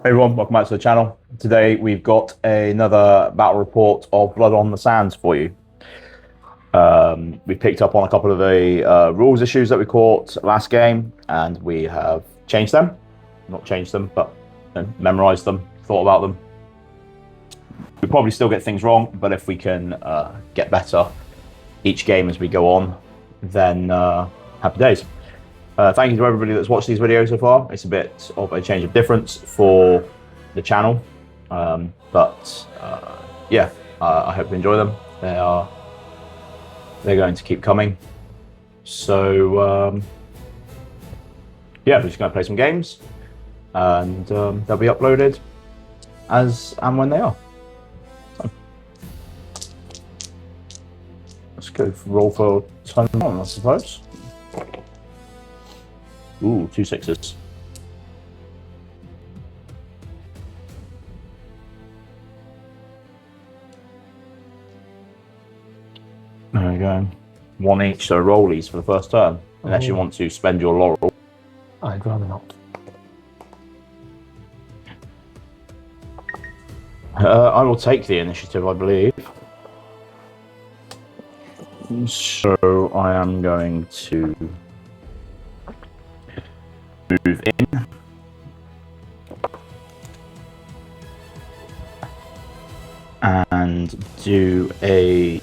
Hey everyone, welcome back to the channel. Today we've got another battle report of Blood on the Sands for you. We picked up on a couple of the rules issues that we caught last game, and we have changed them. Not changed them, but memorized them, thought about them. We probably still get things wrong, but if we can get better each game as we go on, then happy days. Thank you to everybody that's watched these videos so far. It's a bit of a change of difference for the channel, but yeah, I hope you enjoy them. They're going to keep coming. So yeah, we're just going to play some games, and they'll be uploaded as and when they are. So, let's go for roll for turn one, I suppose. Ooh, 2 6s. There we go. 1 each, so rollies for the first turn. Unless you want to spend your laurel. I'd rather not. I will take the initiative, I believe. So I am going to move in. And do a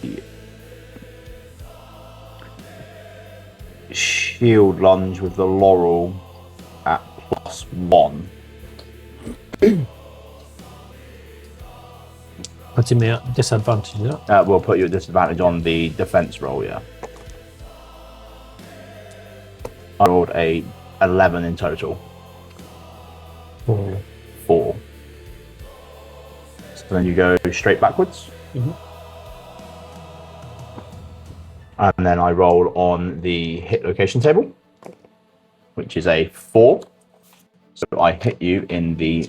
shield lunge with the laurel at +1. Putting me at disadvantage, is it? We'll put you at disadvantage on the defense roll, yeah. I rolled a 11 in total. 4. So then you go straight backwards. And then I roll on the hit location table, which is a 4. So I hit you in the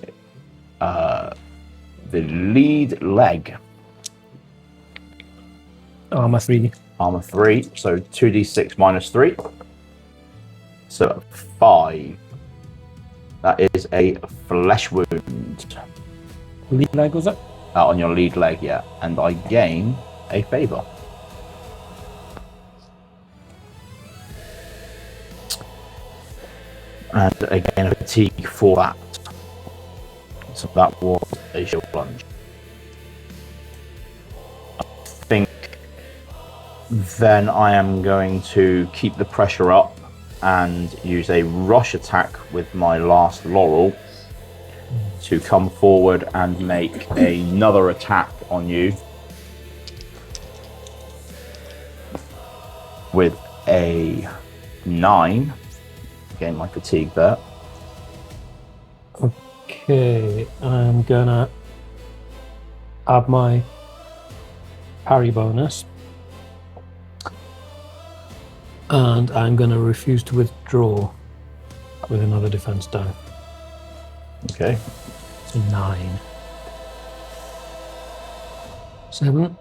lead leg. Armor 3. Armor 3, so 2d6 minus 3. So 5. That is a flesh wound. Lead leg, was it? On your lead leg, yeah. And I gain a favor. And again, a fatigue for that. So that was a shield plunge. I think then I am going to keep the pressure up and use a rush attack with my last laurel to come forward and make another attack on you with a 9. Again, my fatigue there. Okay, I'm gonna add my parry bonus. And I'm gonna refuse to withdraw with another defense die. Okay. So 9. 7.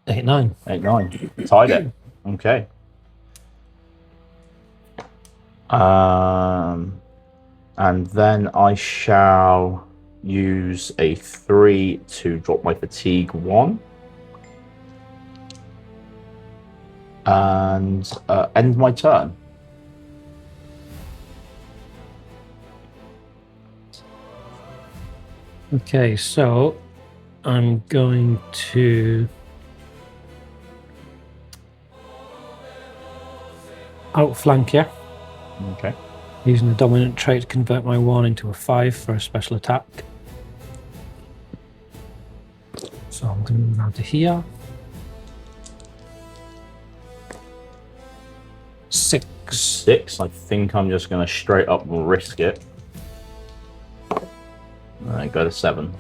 8, 9. 8, 9. Tied it. Okay. And then I shall use a 3 to drop my fatigue 1. And end my turn. Okay, so I'm going to outflank you. Okay. Using the dominant trait to convert my 1 into a 5 for a special attack. So I'm going to move down to here. 6. 6. I think I'm just going to straight up risk it. I go to 7.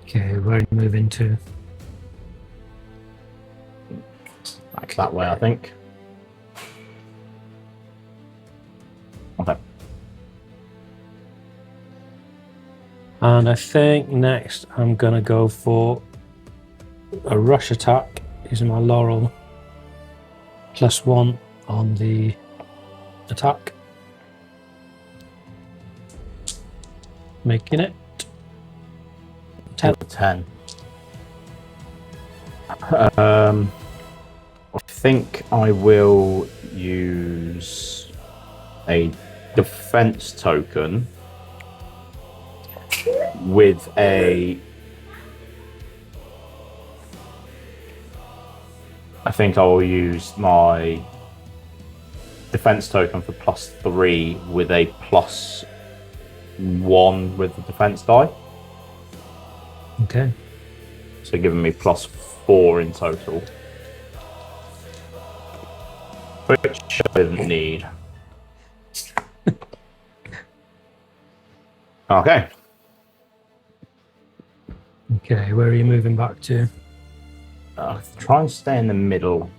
Okay, where are you moving to? Back that way, I think. Okay. And I think next I'm going to go for a rush attack using my laurel +1 on the attack. making it 10. 10. I think I will use a defense token with a... I think I will use my defense token for +3 with a +1 with the defense die. Okay. So giving me +4 in total. Which I didn't need. Okay. Okay, where are you moving back to? Try and stay in the middle.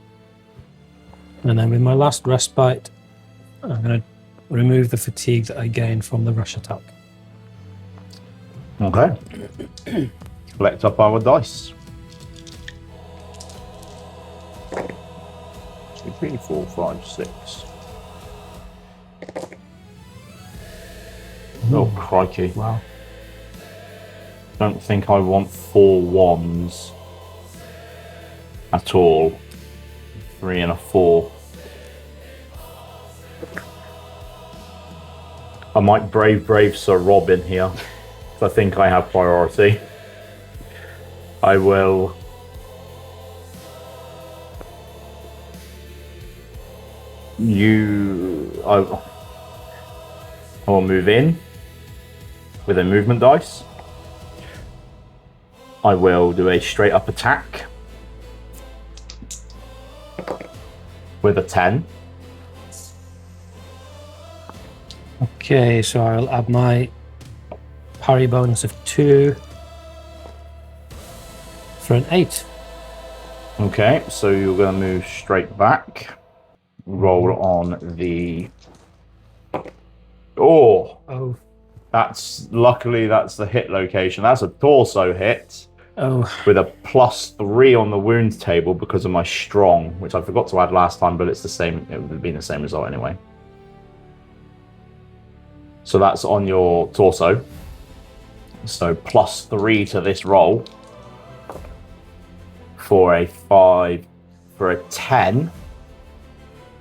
And then with my last respite, I'm going to remove the fatigue that I gained from the rush attack. Okay. Collect up our dice. 2, 3, 4, 5, 6. Oh, crikey. Wow. Don't think I want 4 1s at all. 3 and a 4. I might brave Sir Robin here. I think I have priority. I will... I will move in with a movement dice. I will do a straight up attack with a 10. Okay, so I'll add my parry bonus of 2 for an 8. Okay, so you're going to move straight back. Roll on the... Oh! Luckily that's the hit location. That's a torso hit. Oh. With a +3 on the wound table because of my strong, which I forgot to add last time, but it's the same. It would have been the same result anyway. So that's on your torso. So +3 to this roll for a 5 for a 10,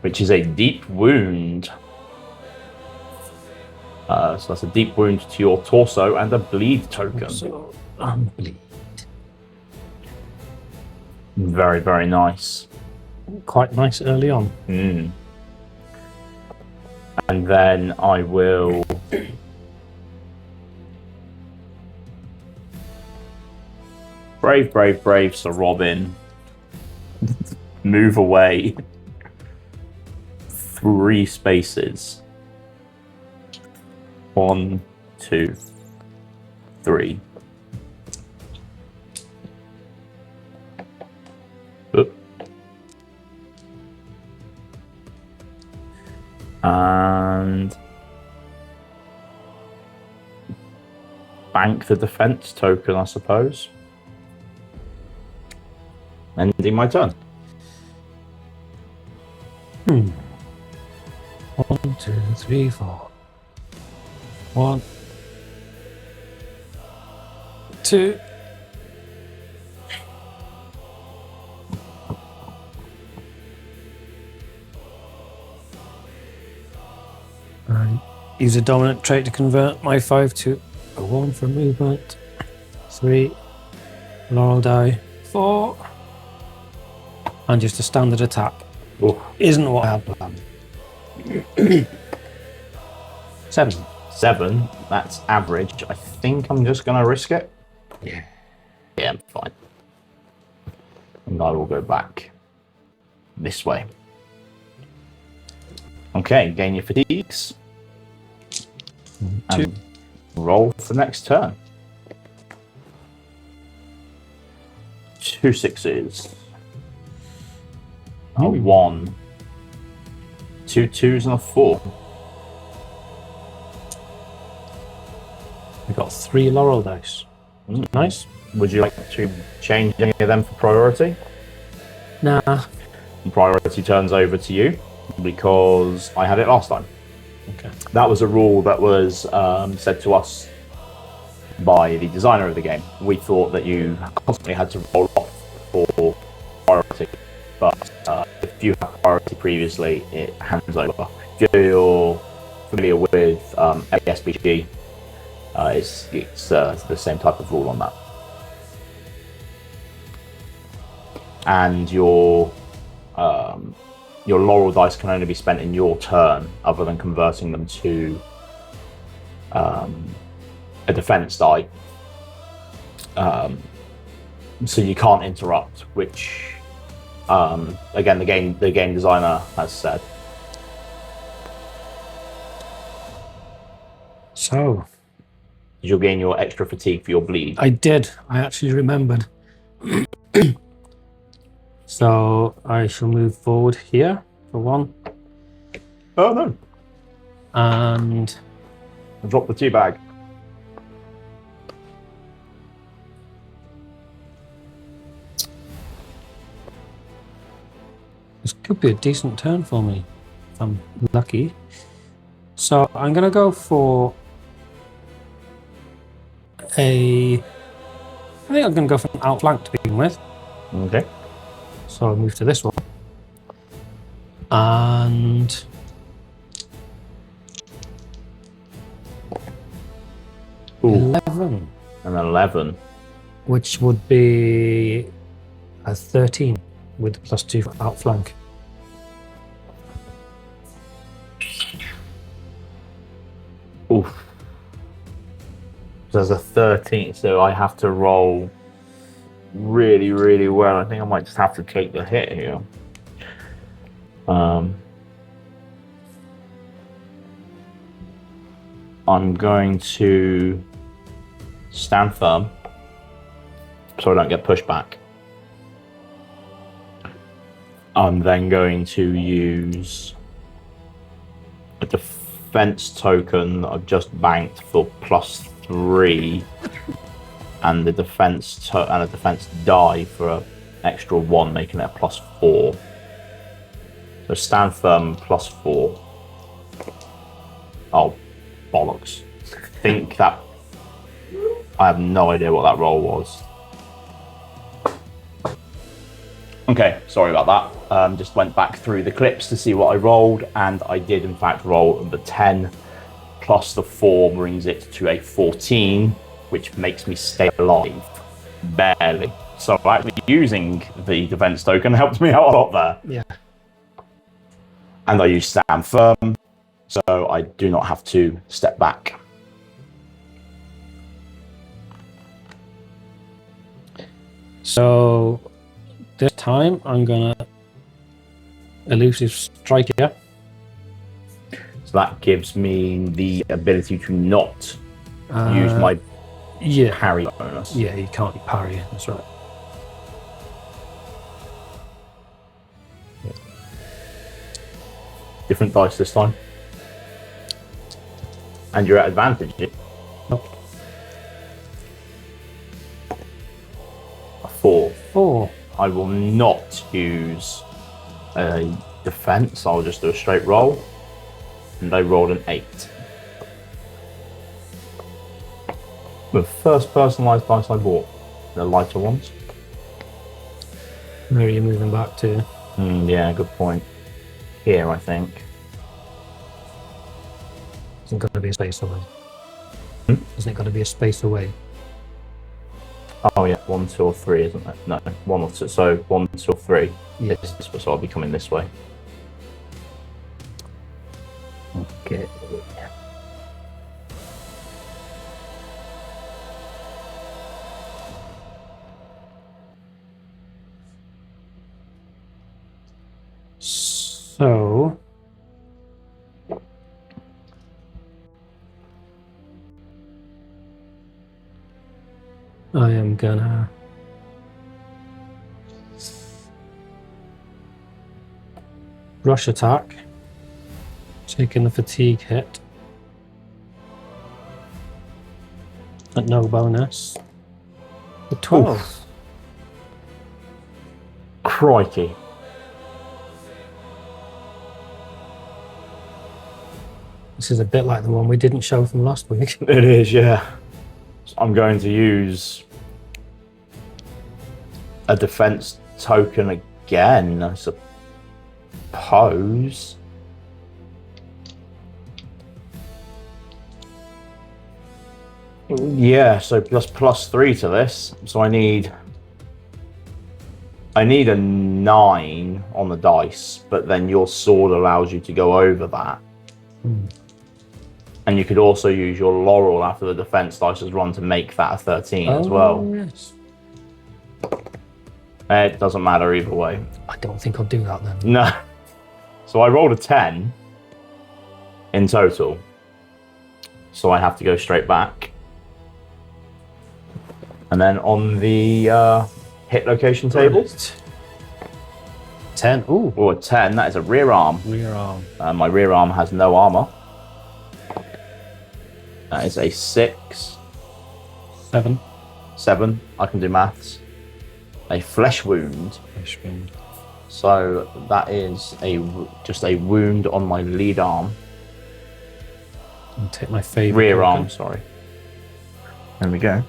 which is a deep wound. So that's a deep wound to your torso and a bleed token. So, bleed. Very, very nice. Quite nice early on. And then I will... Brave, Sir Robin. Move away 3 spaces. 1, 2, 3. Oop. And bank the defense token, I suppose. Ending my turn. 1, 2, 3, 4. 1, 2. Use a dominant trait to convert my 5 to a 1 for movement. 3. Laurel die. 4. And just a standard attack. Oof. Isn't what I had planned. 7. 7, that's average. I think I'm just going to risk it. Yeah. Yeah, fine. And I will go back this way. Okay, gain your fatigues. 2. And roll for the next turn. 2 6s. A 1. 2 2s and a 4. We got 3 laurel dice. Nice. Would you like to change any of them for priority? Nah. And priority turns over to you because I had it last time. Okay. That was a rule that was said to us by the designer of the game. We thought that you constantly had to roll off for priority, but if you have priority previously, it hands over. If you're familiar with ASBG, it's the same type of rule on that. And your laurel dice can only be spent in your turn, other than converting them to a defense die. So you can't interrupt, which again the game designer has said. So You'll gain your extra fatigue for your bleed. I did. I actually remembered. So I shall move forward here for one. Oh no! And Drop the tea bag. this could be a decent turn for me if I'm lucky. So I'm going to go for I think I'm going to go for an outflank to begin with. Okay. So I'll move to this one. And Ooh. 11, An 11. which would be a 13 with the +2 for outflank. Oof. There's a 13, so I have to roll really, really well. I think I might just have to take the hit here. I'm going to stand firm so I don't get pushed back. I'm then going to use a defense token that I've just banked for +3, and the defense and a defense die for an extra 1, making it a +4. So stand firm +4. Oh, bollocks! I think that I have no idea what that roll was. Okay, sorry about that. Just went back through the clips to see what I rolled, and I did in fact roll the 10 plus the 4 brings it to a 14, which makes me stay alive, barely. So actually using the defense token helped me out a lot there. Yeah. And I use stand firm, so I do not have to step back. So this time I'm gonna elusive strike here. So that gives me the ability to not use my parry bonus. Yeah, you can't parry, that's right. Different dice this time. And you're at advantage. Nope. A 4. 4. I will not use a defense. I'll just do a straight roll. And I rolled an 8. The first personalized dice I bought. The lighter ones. Where are you moving back to? Yeah, good point. Here, I think. Isn't going to be a space away. Hmm? Isn't it going to be a space away? Oh yeah, 1, 2, or 3, isn't it? No, 1 or 2. So 1, 2, or 3. Yeah. This way, so I'll be coming this way. Okay. So I am gonna rush attack, taking the fatigue hit at no bonus. The 12. Oof. Crikey. This is a bit like the one we didn't show from last week. It is, yeah. So I'm going to use a defense token again, I suppose. Yeah, so +3 to this. So I need a 9 on the dice, but then your sword allows you to go over that. And you could also use your laurel after the defense dice is run to make that a 13 as well. Yes. It doesn't matter either way. I don't think I'll do that then. No. So I rolled a 10 in total. So I have to go straight back. And then on the hit location table. Right. 10. Ooh. Oh, a 10. That is a rear arm. Rear arm. My rear arm has no armor. That is a 6. 7. 7. I can do maths. A flesh wound. Flesh wound. So that is just a wound on my lead arm. I'll take my favorite. Rear arm, sorry. There we go.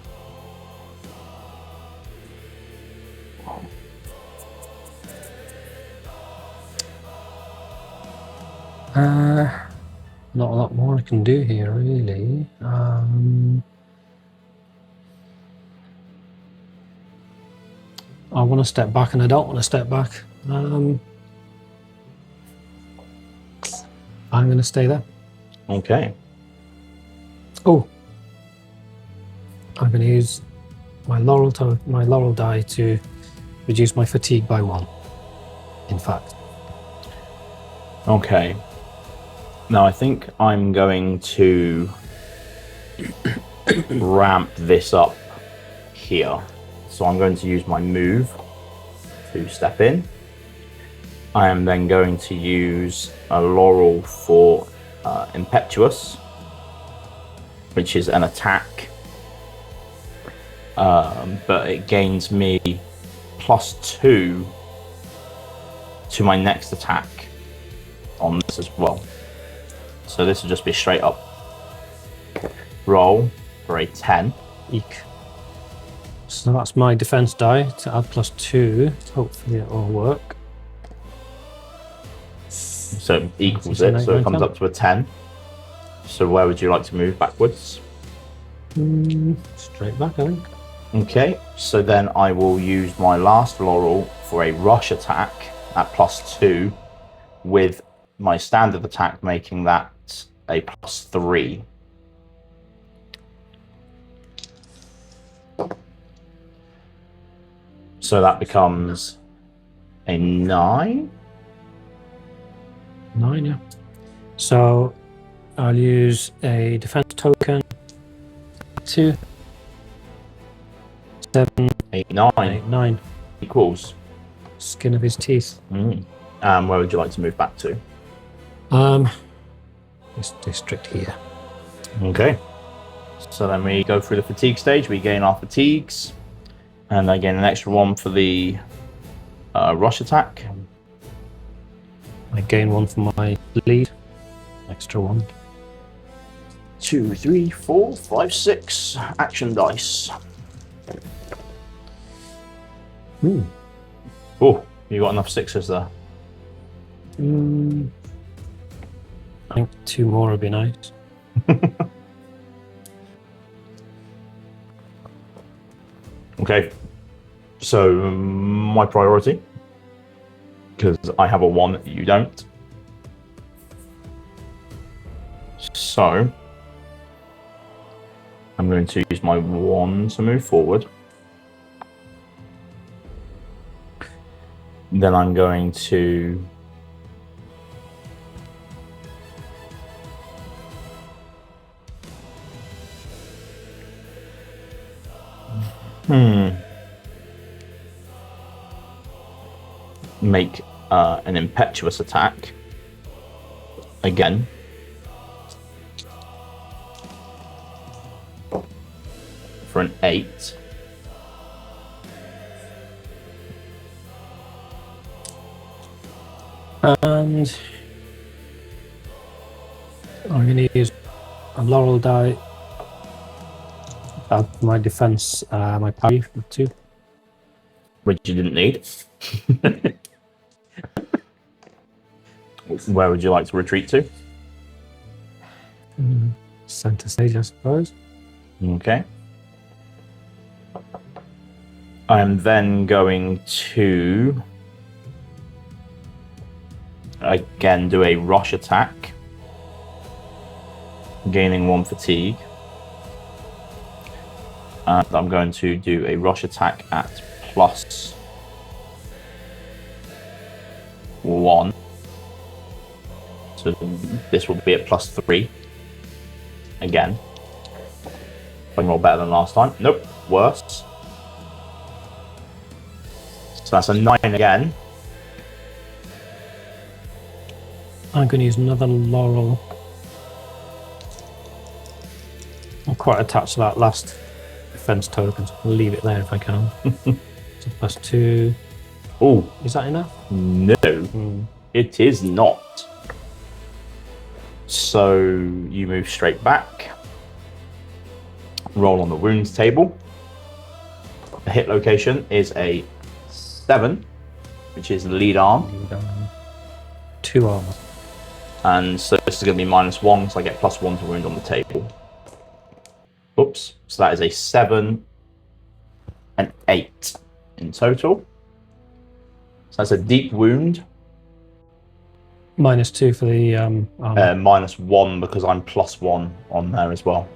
Not a lot more I can do here, really. I want to step back and I don't want to step back. I'm going to stay there. Okay. Oh, I'm going to use my laurel die to reduce my fatigue by 1. In fact. Okay. Now I think I'm going to ramp this up here. So I'm going to use my move to step in. I am then going to use a laurel for impetuous, which is an attack, but it gains me +2 to my next attack on this as well. So this will just be straight up roll for a 10. Eek. So that's my defense die to add +2. Hopefully it will work. So it equals it, so it comes up to a 10. So where would you like to move backwards? Straight back, I think. Okay, so then I will use my last laurel for a rush attack at +2 with my standard attack making that a +3. So that becomes a 9. 9, yeah. So I'll use a defense token. 2, 7, 8, 9 8, 9. equals. Skin of his teeth. Where would you like to move back to? This district here. Okay. So then we go through the fatigue stage. We gain our fatigues, and I gain an extra 1 for the rush attack. I gain 1 for my lead. Extra 1. 2, 3, 4, 5, 6 action dice. Oh, you got enough 6s there. I think 2 more would be nice. Okay. So my priority, because I have a 1, you don't. So I'm going to use my 1 to move forward. Then I'm going to make an impetuous attack again. For an 8. And I'm going to use a laurel die My defense, my parry for 2. Which you didn't need. Where would you like to retreat to? Center stage, I suppose. Okay. I am then going to again do a rush attack, gaining 1 fatigue. And I'm going to do a rush attack at +1. So this will be at +3. Again. If I can roll better than last time. Nope, worse. So that's a 9 again. I'm going to use another laurel. I'm quite attached to that last defense token, so I'll leave it there if I can. So +2. Oh, Is that enough? no, it is not. So you move straight back. Roll on the wounds table. The hit location is a 7, which is lead arm. 2 armor. And so this is going to be -1, so I get +1 to wound on the table. Oops. So that is a 7 and 8 in total. So that's a deep wound. -2 for the armor. -1 because I'm +1 on there as well.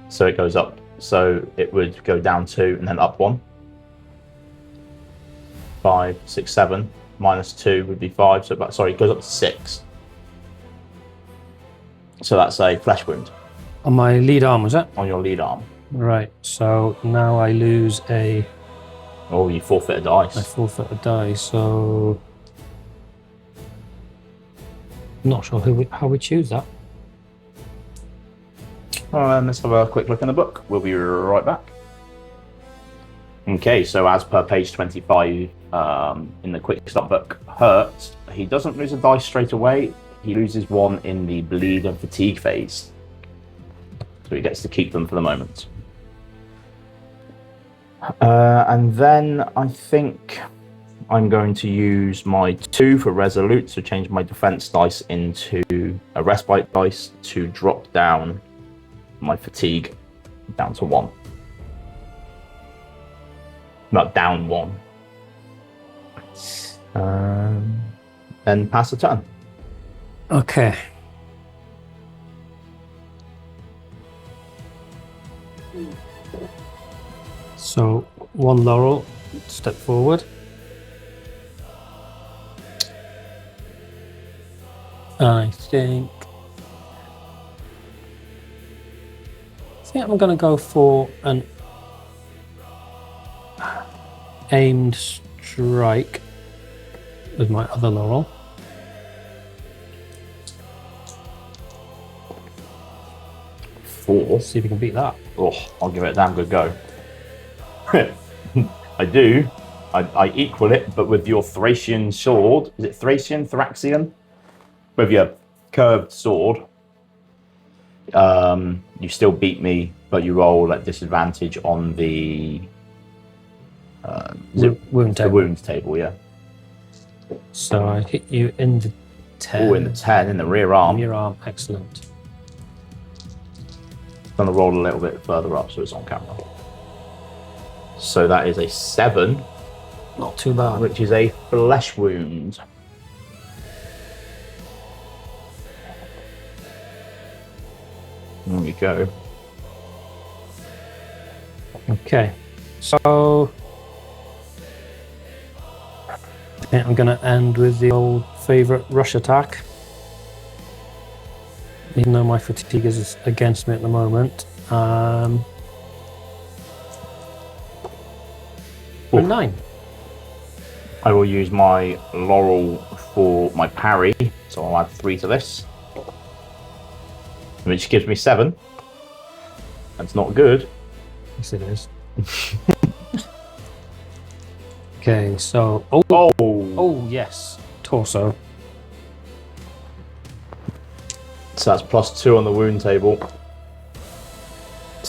So it goes up. So it would go down 2 and then up 1. 5, 6, 7. -2 would be 5. So, sorry, it goes up to 6. So that's a flesh wound On my lead arm, was that? on your lead arm. Right, so now I lose a... Oh, you forfeit a dice. I forfeit a die, so... I'm not sure how we choose that. Let's have a quick look in the book. We'll be right back. Okay, so as per page 25 in the quick start book, Hurt, he doesn't lose a dice straight away. He loses 1 in the bleed and fatigue phase. So he gets to keep them for the moment. And then I think I'm going to use my 2 for resolute, so change my defense dice into a respite dice to drop down my fatigue down to 1. Not down 1. Then pass the turn. Okay. So 1 laurel, step forward. I think I'm going to go for an aimed strike with my other laurel. See if you can beat that. Oh, I'll give it a damn good go. I do. I equal it, but with your Thracian sword. Is it Thracian? Thraxian? With your curved sword. You still beat me, but you roll at disadvantage on the wound table. The wounds table, yeah. So I hit you in the 10. Oh, in the 10, in the rear arm. Rear arm, excellent. I'm going to roll a little bit further up so it's on camera. So that is a 7. Not too bad. Which is a flesh wound. There we go. Okay, so I think I'm going to end with the old favourite rush attack. Even though my fatigue is against me at the moment. For 9. I will use my laurel for my parry, so I'll add 3 to this. Which gives me 7. That's not good. Yes, it is. Okay, so... Oh, yes. Torso. So that's +2 on the wound table.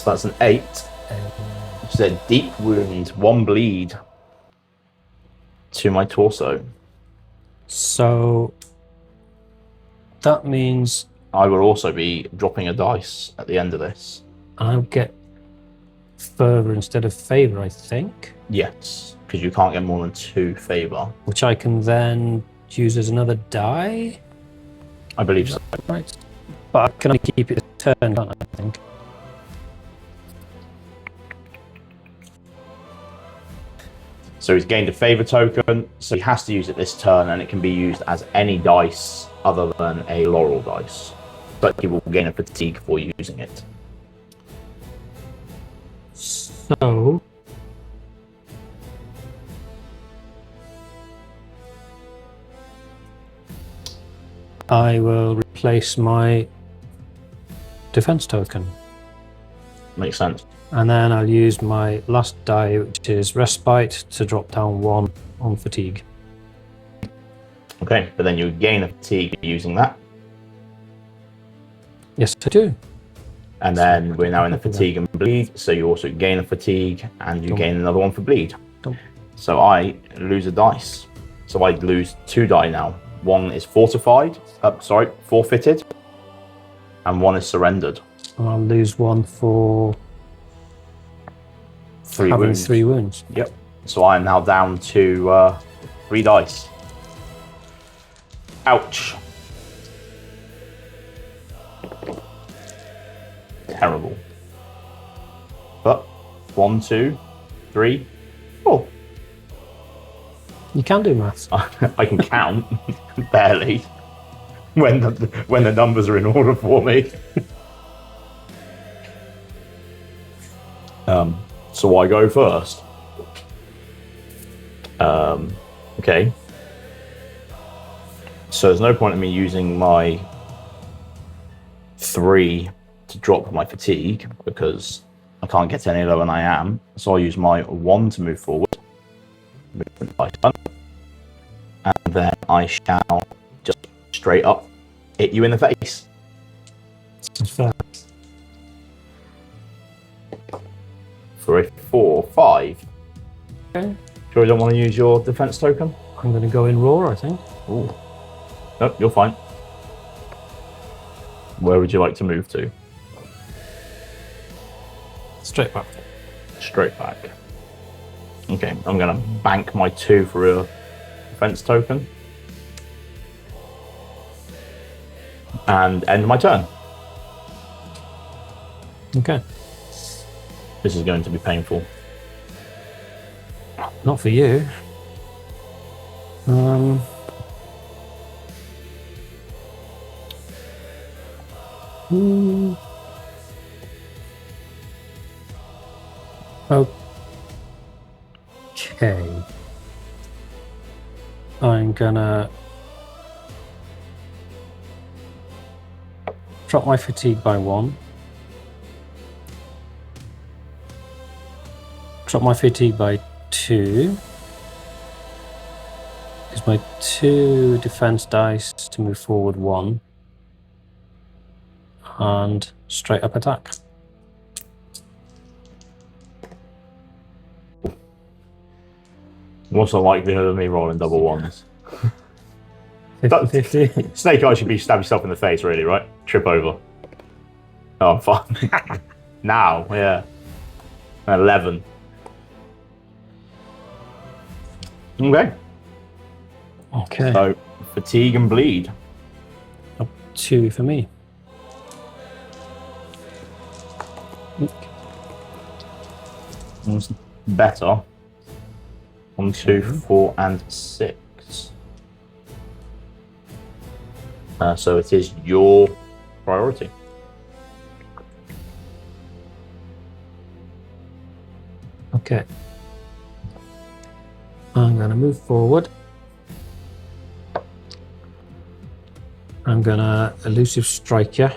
So that's an 8. Which is a deep wound, 1 bleed to my torso. So that means I will also be dropping a dice at the end of this. I'll get fervor instead of favor, I think. Yes, because you can't get more than 2 favor. Which I can then use as another die. I believe so. Right. But I can only keep it a turn, can't I think? So he's gained a favor token, so he has to use it this turn, and it can be used as any dice other than a laurel dice. But he will gain a fatigue for using it. So I will replace my defense token. Makes sense. And then I'll use my last die, which is respite, to drop down 1 on fatigue. Okay, but then you gain a fatigue using that. Yes, I do. And then we're now in the fatigue and bleed, so you also gain a fatigue, and you gain another one for bleed. So I lose a dice. So I lose 2 die now. 1 is fortified, forfeited, and 1 is surrendered. I'll lose 1 for 3 having wounds. 3 wounds. Yep. So I am now down to 3 dice. Ouch. Terrible. But 1, 2, 3, 4. You can do maths. I can count, barely, when the numbers are in order for me. So I go first. Okay. So there's no point in me using my 3 to drop my fatigue because I can't get any lower than I am. So I'll use my 1 to move forward. Movement by turn. And then I shall just straight up hit you in the face. That's fair. For a 4, 5. Okay. Sure you don't want to use your defense token? I'm going to go in roar, I think. Ooh. Nope, you're fine. Where would you like to move to? Straight back. Straight back. Okay, I'm going to bank my 2 for a defense token. And end my turn. Okay. This is going to be painful. Not for you. Okay. I'm gonna drop my fatigue by 1. Drop my fatigue by 2. Use my 2 defense dice to move forward 1. And straight up attack. What's the likelihood of me rolling double 1s? 50-50. Snake Eyes should be stab yourself in the face, really, right? Trip over. Oh, I'm fine. Now, yeah. 11. Okay. Okay. So, fatigue and bleed. Up 2 for me. It's better. 1, 2, 4, and 6. So it is your priority. Okay. I'm going to move forward. I'm going to elusive strike you.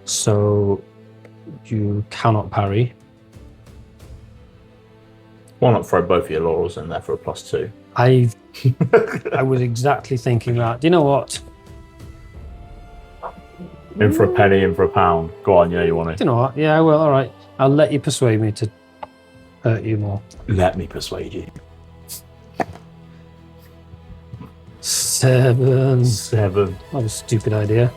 So you cannot parry. Why not throw both of your laurels in there for a +2? I was exactly thinking that. Do you know what? In for a penny, in for a pound. Go on, yeah, you want You it. know what? Yeah, well, all right. I'll let you persuade me to hurt you more. Let me persuade you. 7. 7. That was a stupid idea.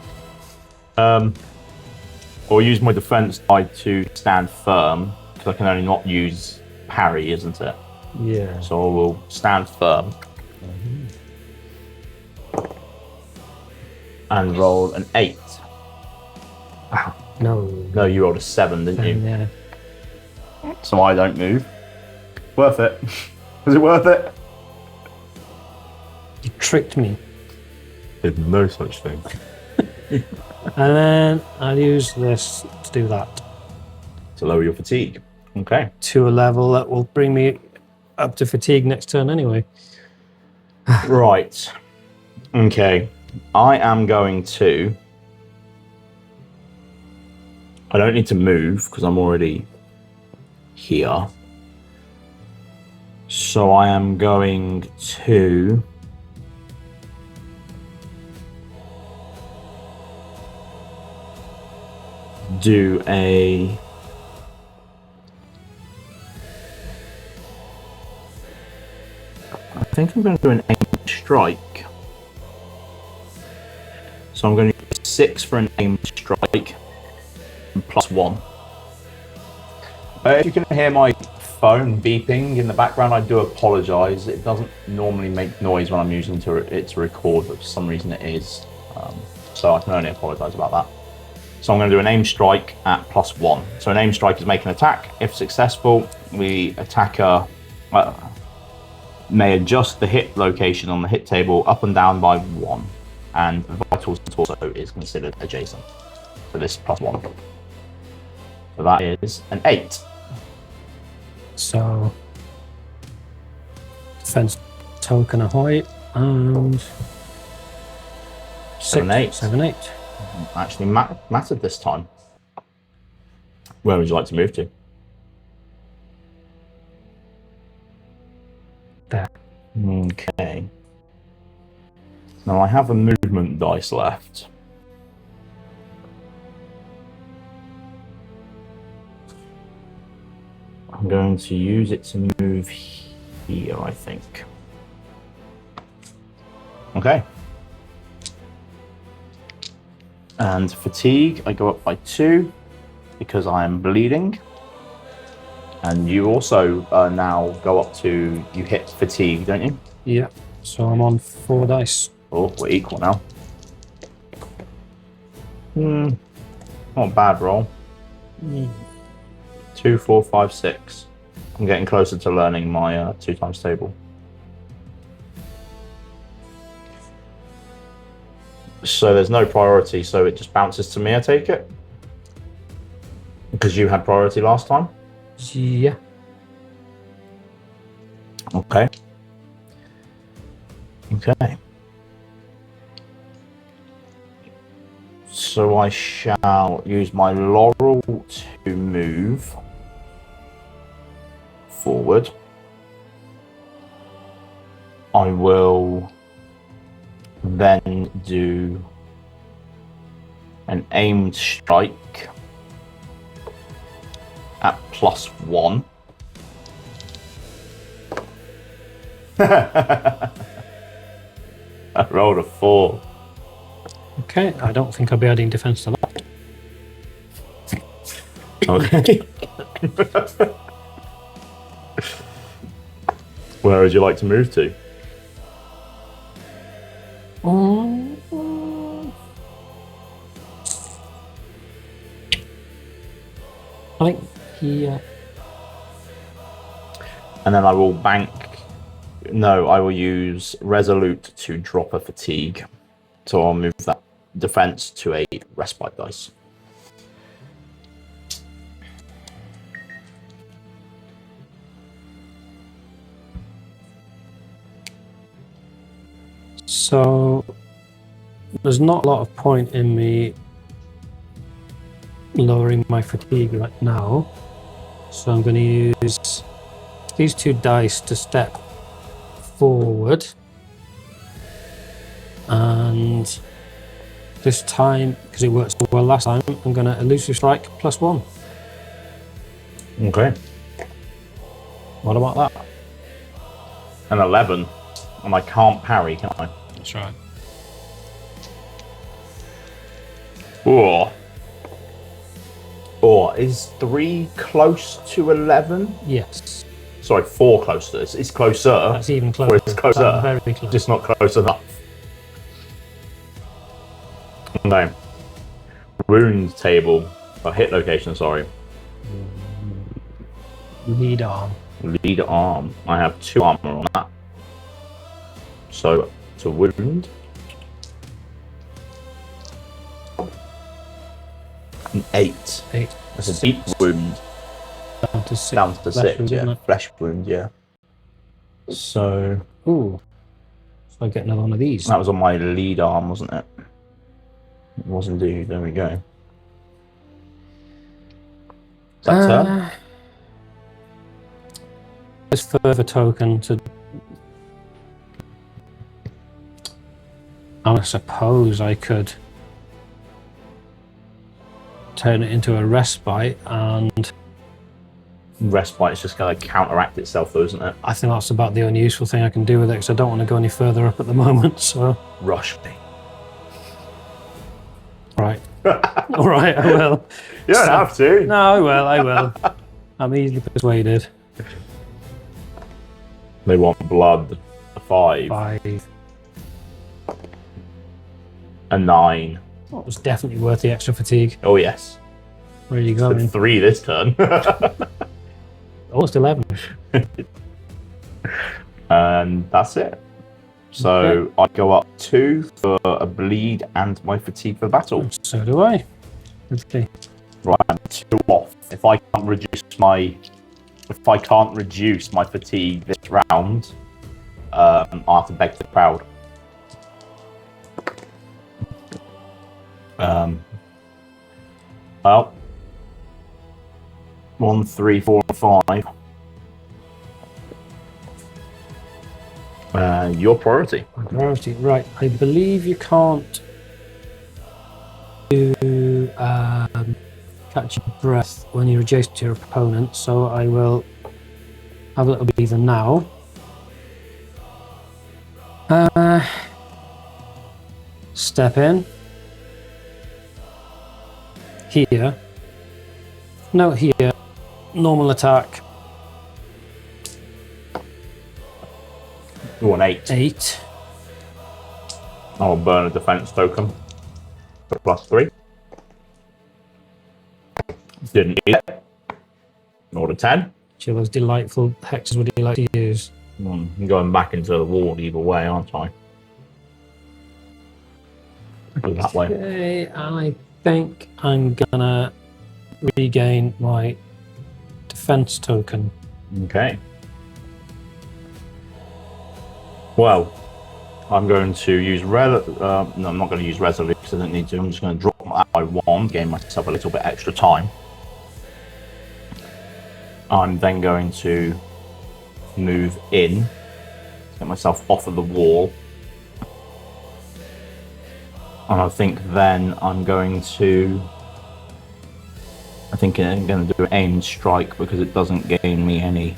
Or use my defense die to stand firm, because I can only not use parry, isn't it? Yeah. So I will stand firm. And roll an 8. No. No, you rolled a 7, didn't you? Yeah. So I don't move. Worth it. Was it worth it? You tricked me. Did no such thing. And then I'll use this to do that. To lower your fatigue. Okay. To a level that will bring me up to fatigue next turn anyway. Right. Okay. I am going to... I don't need to move because I'm already here. So I am going to... do a... I think I'm going to do an aim strike. So I'm going to use 6 for an aim strike and +1. If you can hear my phone beeping in the background, I do apologise. It doesn't normally make noise when I'm using it to record, but for some reason it is. So I can only apologise about that. So I'm going to do an aim strike at +1. So an aim strike is make an attack. If successful, the attacker may adjust the hit location on the hit table up and down by 1. And vitals also is considered adjacent. So this +1. So that is an 8. So, defense token ahoy, and 7, 8. 7, 8. Actually mattered this time. Where would you like to move to? There. Okay. Now I have a movement dice left. I'm going to use it to move here, I think. Okay. And fatigue, I go up by 2 because I am bleeding. And you also now go up to, you hit fatigue, don't you? Yeah. So I'm on 4 dice. Oh, we're equal now. Not a bad roll. 2, 4, 5, 6. I'm getting closer to learning my 2 times table. So there's no priority, so it just bounces to me, I take it? Because you had priority last time? Yeah. Okay. Okay. So I shall use my laurel to move forward. I will then do an aimed strike at +1. I rolled a 4. Okay, I don't think I'll be adding defense to that. Okay. Where would you like to move to? I think here. And then I will bank. No, I will use Resolute to drop a fatigue. So I'll move that defense to a respite dice. So there's not a lot of point in me lowering my fatigue right now. So I'm going to use these 2 dice to step forward. And This time, because it worked so well last time, I'm going to elusive strike +1. Okay. What about that? An 11. And I can't parry, can I? That's right. Or is 3 close to 11? Yes. Sorry, 4 close to this. It's closer. That's even closer. It's closer. That's very close. Just not close enough. Okay. Runes table. Oh, hit location, sorry. Lead arm. Lead arm. I have 2 armor on that. So, it's a wound. An 8. 8. That's a deep wound. Down to 6. Down to 6, wound, yeah. Flesh wound, yeah. So... Ooh. So I get another one of these. That was on my lead arm, wasn't it? It was indeed. There we go. Is that turn? This further token to... I suppose I could turn it into a respite, and Respite is just going to counteract itself, though, isn't it? I think that's about the only useful thing I can do with it, because I don't want to go any further up at the moment, so... Rush me. Right. Alright, I will. You don't have to. No, I will. I'm easily persuaded. They want blood. A 5. 5. A 9. That was definitely worth the extra fatigue. Oh, yes. Where are you A going? 3 this turn. Almost 11. And that's it. So Okay. I go up 2 for a bleed and my fatigue for battle. So do I. Okay. Right, I'm 2 off. If I can't reduce my fatigue this round, I'll have to beg the crowd. Well, 1, 3, 4, 5. Your priority. Priority. Right. I believe you can't do catch your breath when you're adjacent to your opponent, so I will have a little breather now. Step in. Here. No, here. Normal attack. Oh, an 8. 8. I'll burn a defense token for +3. Didn't need it. Nor a 10. Which of those delightful hexes would you like to use? I'm going back into the wall either way, aren't I? Go that way. Okay, and I think I'm gonna regain my defense token. Okay. Well, I'm going to use no, I'm not going to use Resolute because I don't need to. I'm just going to drop that by 1, gain myself a little bit extra time. I'm then going to move in, get myself off of the wall. And I think then I'm going to do an aimed strike because it doesn't gain me any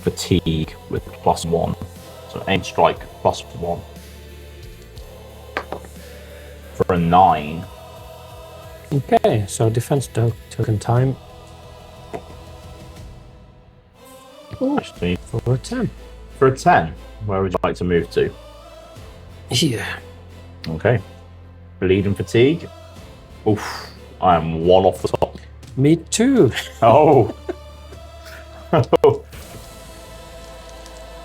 fatigue with +1. So aim strike +1 for a 9. Okay, so defense token time. Actually, For a 10. for a 10, where would you like to move to? Here. Okay. Bleed and fatigue. Oof, I am 1 off the top. Me too. Oh.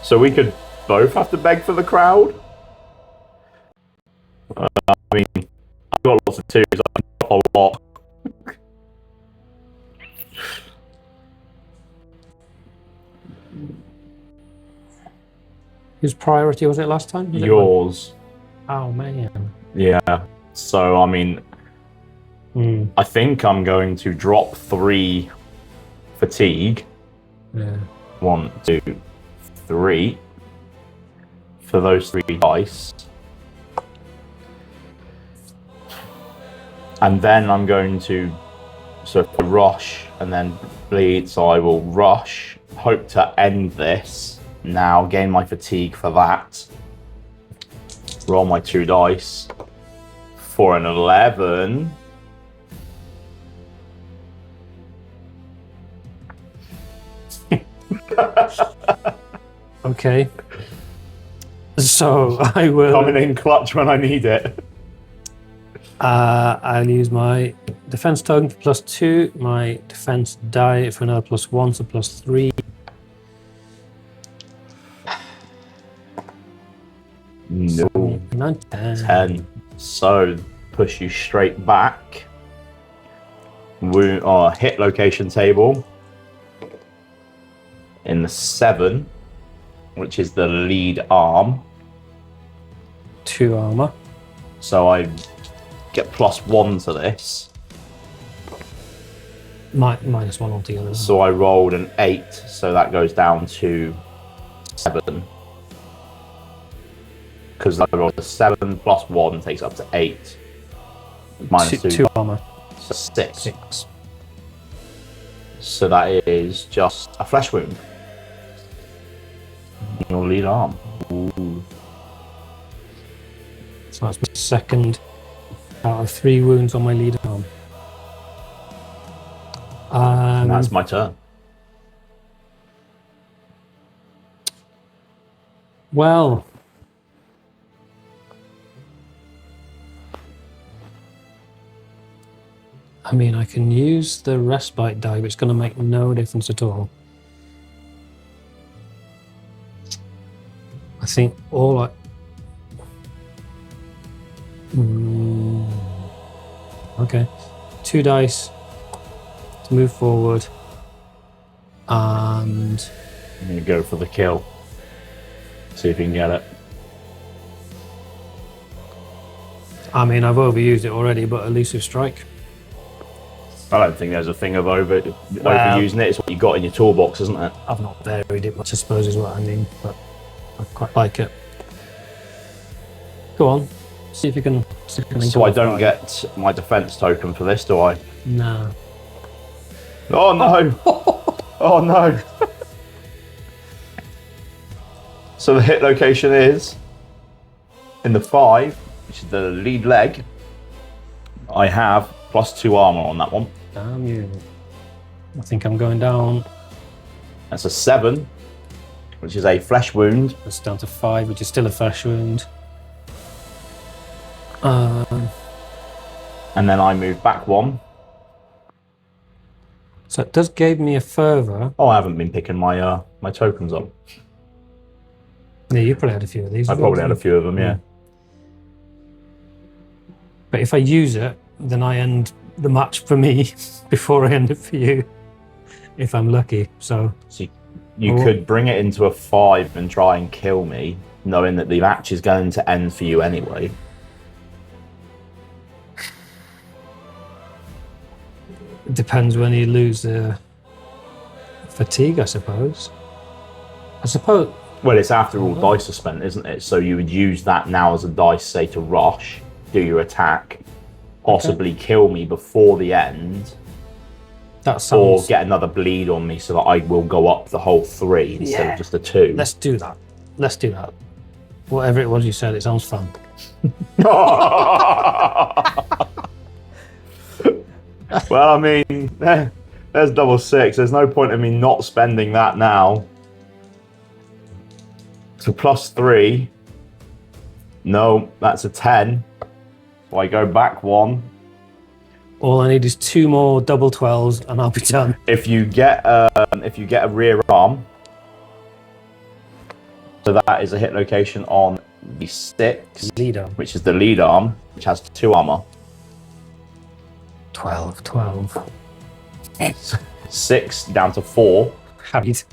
So we could both have to beg for the crowd? I mean, I've got lots of 2s, I've got a lot. Whose priority was it last time? Was it Yours. mine? Oh man. Yeah. So, I mean, I think I'm going to drop 3 fatigue. Yeah. 1, 2, 3. For those 3 dice. And then I'm going to sort of rush and then bleed. So I will rush, hope to end this now, gain my fatigue for that. Roll my 2 dice for an 11. Okay. So I will. Coming in clutch when I need it. I'll use my defense token for +2, my defense die for another +1, so +3. No. 9, 10. 10. So push you straight back. Hit location table in the 7, which is the lead arm. 2 armor. So I get +1 to this. Minus 1 altogether. So I rolled an 8, so that goes down to 7. Because I rolled a 7 + 1 takes up to 8. Minus 2. 2 armor. So 6. 6. So that is just a flesh wound. Your lead arm. Ooh. So that's my second out of 3 wounds on my lead arm. And that's my turn. Well, I mean, I can use the respite die, but it's going to make no difference at all. I think all I... Okay. 2 dice to move forward. And... I'm going to go for the kill. See if you can get it. I mean, I've overused it already, but elusive strike. I don't think there's a thing of overusing it. It's what you got in your toolbox, isn't it? I've not varied it much, I suppose, is what I mean, but I quite like it. Go on, see if you can. So I don't get my defense token for this, do I? No. Oh no! Oh no! So the hit location is in the 5, which is the lead leg. I have +2 armor on that one. Damn you. I think I'm going down. That's a 7, which is a flesh wound. It's down to 5, which is still a flesh wound. And then I move back 1. So it does give me a fervor. Oh, I haven't been picking my my tokens up. Yeah, you probably had a few of these. I probably had a few of them, yeah. But if I use it, then I end the match for me before I end it for you, if I'm lucky. So you could bring it into a 5 and try and kill me, knowing that the match is going to end for you anyway. It depends when you lose the fatigue, I suppose. Well, it's after all dice are spent, isn't it? So you would use that now as a dice, say, to rush, do your attack, possibly kill me before the end, that sounds... or get another bleed on me so that I will go up the whole 3 instead of just a 2. Let's do that. Let's do that. Whatever it was you said, it sounds fun. Well, I mean, there's double 6. There's no point in me not spending that now. So +3. No, that's a 10. So I go back 1. All I need is 2 more double 12s and I'll be done. If you get a rear arm, so that is a hit location on the 6, Lead arm. which is the lead arm, which has 2 armor. 12. 6 down to 4.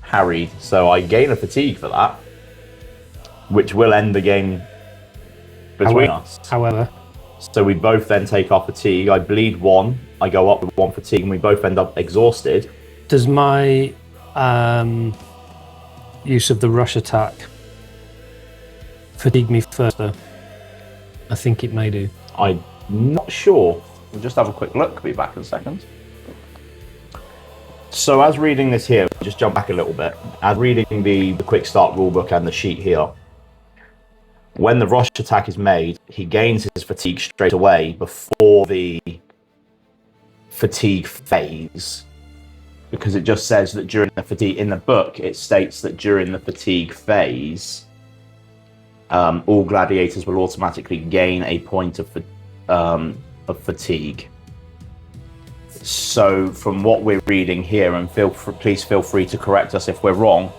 Harried. So I gain a fatigue for that, which will end the game between us. However, so we both then take our fatigue. I bleed 1. I go up with 1 fatigue, and we both end up exhausted. does my use of the rush attack fatigue me further? I think it may do. I'm not sure. we'll just have a quick look. Be back in a second. So as reading this here, just jump back a little bit. As reading the quick start rulebook and the sheet here, when the rush attack is made, he gains his fatigue straight away before the fatigue phase, because it just says that during the fatigue, in the book, it states that during the fatigue phase, all gladiators will automatically gain a point of fatigue. So from what we're reading here, and please feel free to correct us if we're wrong,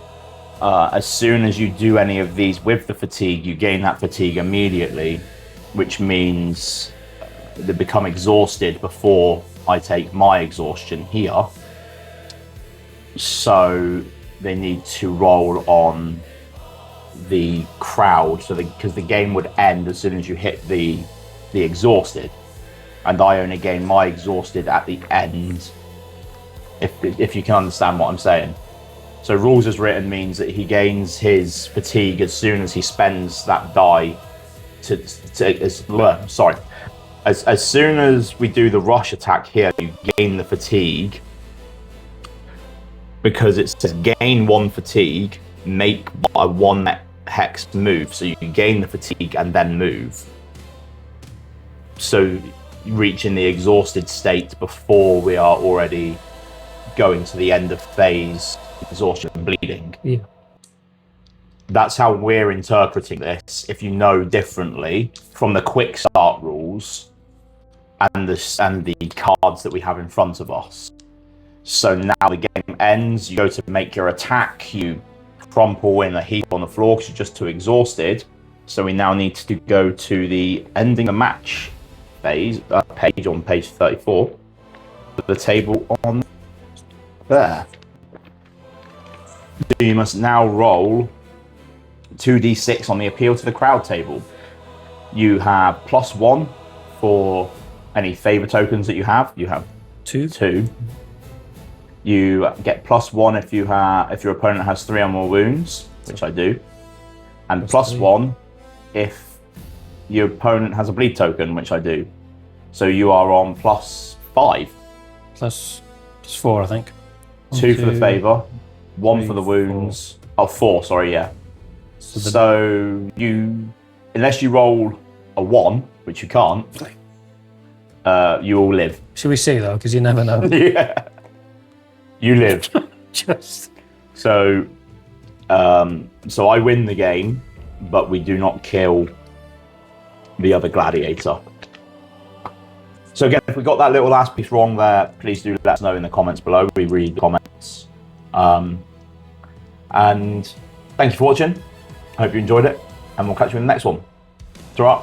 as soon as you do any of these with the fatigue, you gain that fatigue immediately, which means they become exhausted before I take my exhaustion here. So they need to roll on the crowd, so because the game would end as soon as you hit the exhausted, and I only gain my exhausted at the end, if you can understand what I'm saying. So rules as written means that he gains his fatigue as soon as he spends that die as soon as we do the rush attack here, you gain the fatigue, because it says gain 1 fatigue, make a 1 hex move, so you can gain the fatigue and then move. So reaching the exhausted state before we are already going to the end of phase, exhaustion and bleeding. Yeah. That's how we're interpreting this. If you know differently from the quick start rules and the cards that we have in front of us. So now the game ends, you go to make your attack, you crumple in a heap on the floor because you're just too exhausted. So we now need to go to the ending the match phase, page on page 34, the table on there. So you must now roll 2d6 on the appeal to the crowd table. You have +1 for any favor tokens that you have. You have 2. You get +1 if your opponent has 3 or more wounds, which I do, and +1 if your opponent has a bleed token, which I do. So you are on +5. +4, I think. 2 for the favor, 1 for the wounds. 4. Oh, 4. Sorry, yeah. So you, unless you roll a 1, which you can't, you all live. Should we see though? Because you never know. Yeah. You live. So I win the game, but we do not kill the other gladiator. So again, if we got that little last piece wrong there, please do let us know in the comments below. We read the comments. And thank you for watching. I hope you enjoyed it, and we'll catch you in the next one. Ta-ra.